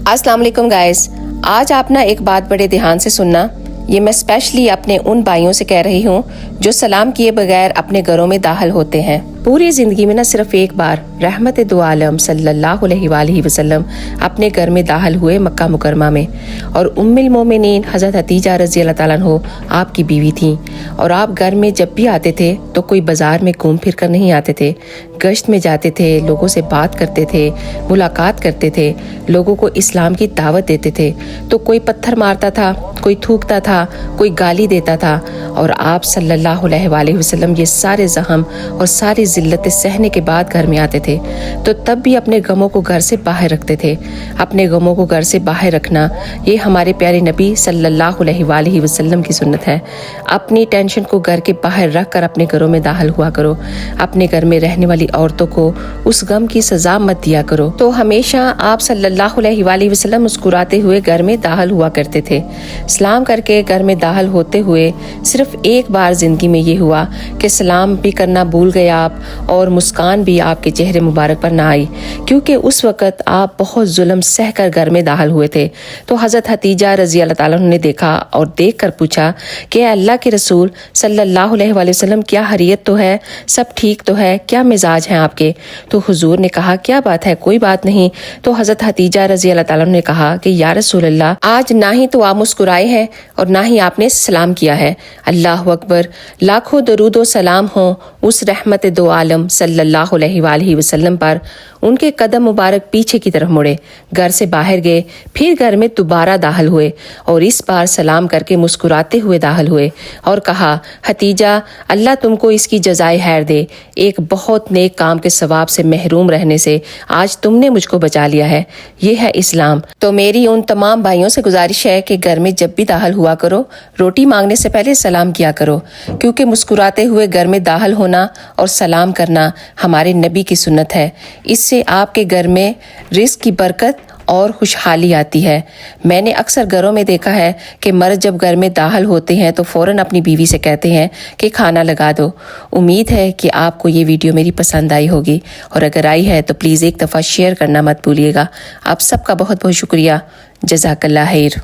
अस्सलाम वालेकुम गाइस। आज आप ना एक बात बड़े ध्यान से सुनना। ये मैं स्पेशली अपने उन भाइयों से कह रही हूँ जो सलाम किए बगैर अपने घरों में दाखिल होते हैं। पूरी जिंदगी में ना सिर्फ एक बार रहमत दो आलम सल्लल्लाहु अलैहि वसल्लम अपने घर में दाखिल हुए मक्का मुकरमा में, और उम्मुल मोमिनीन हज़रत हतीजा रज़ी अल्लाह ताला अन्हा आपकी बीवी थी। और आप घर में जब भी आते थे तो कोई बाजार में घूम फिर कर नहीं आते थे, गश्त में जाते थे, लोगों से बात करते थे, मुलाकात करते थे, लोगों को इस्लाम की दावत देते थे। तो कोई पत्थर मारता था, कोई थूकता था, कोई गाली देता था, और आप सल्लल्लाहु अलैहि वसल्लम ये सारे ज़हम और सारी ज़िल्लतें सहने के बाद घर में आते थे। तो तब भी अपने गमों को घर से बाहर रखते थे। अपने गमों को घर से बाहर रखना ये हमारे प्यारे नबी सल्लल्लाहु अलैहि वसल्लम की सुन्नत है। अपनी टेंशन को घर के बाहर रख कर अपने घरों में दाखिल हुआ करो। अपने घर में रहने वाली औरतों को उस गम की सजा मत दिया करो। तो हमेशा आप सल्लल्लाहु अलैहि वसल्लम मुस्कुराते हुए घर में दाखिल हुआ करते थे। सलाम करके घर में दाखिल होते हुए सिर्फ एक बार जिंदगी में ये हुआ कि सलाम भी करना भूल गए आप, और मुस्कान भी आपके चेहरे मुबारक पर ना आई, क्योंकि उस वक़्त आप बहुत जुल्म सह कर घर में दाखिल हुए थे। तो हज़रत हतीजा रज़ी अल्लाह ताला ने देखा और देख कर पूछा कि अल्लाह के रसूल सल्लल्लाहु अलैहि वसल्लम, क्या हरीयत तो है, सब ठीक तो है, क्या मिजाज हैं आपके? तो हुजूर ने कहा क्या बात है, कोई बात नहीं। तो हज़रत हतीजा रज़ी अल्लाह ताला ने कहा कि या रसूल अल्लाह, आज ना ही तो आप मुस्कुराए हैं और ना ही आपने सलाम किया है। अल्लाह अकबर, लाखों दरूद व सलाम हो उस रहमत दो आलम सल्लल्लाहु अलैहि वसल्लम पर। उनके कदम मुबारक पीछे की तरफ मुड़े, घर से बाहर गए, फिर घर में दोबारा दाखिल हुए, और इस बार सलाम करके मुस्कुराते हुए दाखिल हुए और कहा, हतीजा, अल्लाह तुमको इसकी जज़ाए खैर दे। एक बहुत नेक काम के सवाब से महरूम रहने से आज तुमने मुझको बचा लिया है। ये है इस्लाम। तो मेरी उन तमाम भाइयों से गुजारिश है कि घर में जब भी दाखिल हुआ करो, रोटी मांगने से पहले सलाम किया करो, क्योंकि मुस्कुराते हुए घर में दाखिल होना और सलाम करना हमारे नबी की सुन्नत है। इससे आपके घर में रिज़्क की बरकत और खुशहाली आती है। मैंने अक्सर घरों में देखा है कि मर्द जब घर में दाखिल होते हैं तो फ़ौरन अपनी बीवी से कहते हैं कि खाना लगा दो। उम्मीद है कि आपको ये वीडियो मेरी पसंद आई होगी, और अगर आई है तो प्लीज़ एक दफ़ा शेयर करना मत भूलिएगा। आप सबका बहुत बहुत शुक्रिया। जज़ाकल्लाह खैर।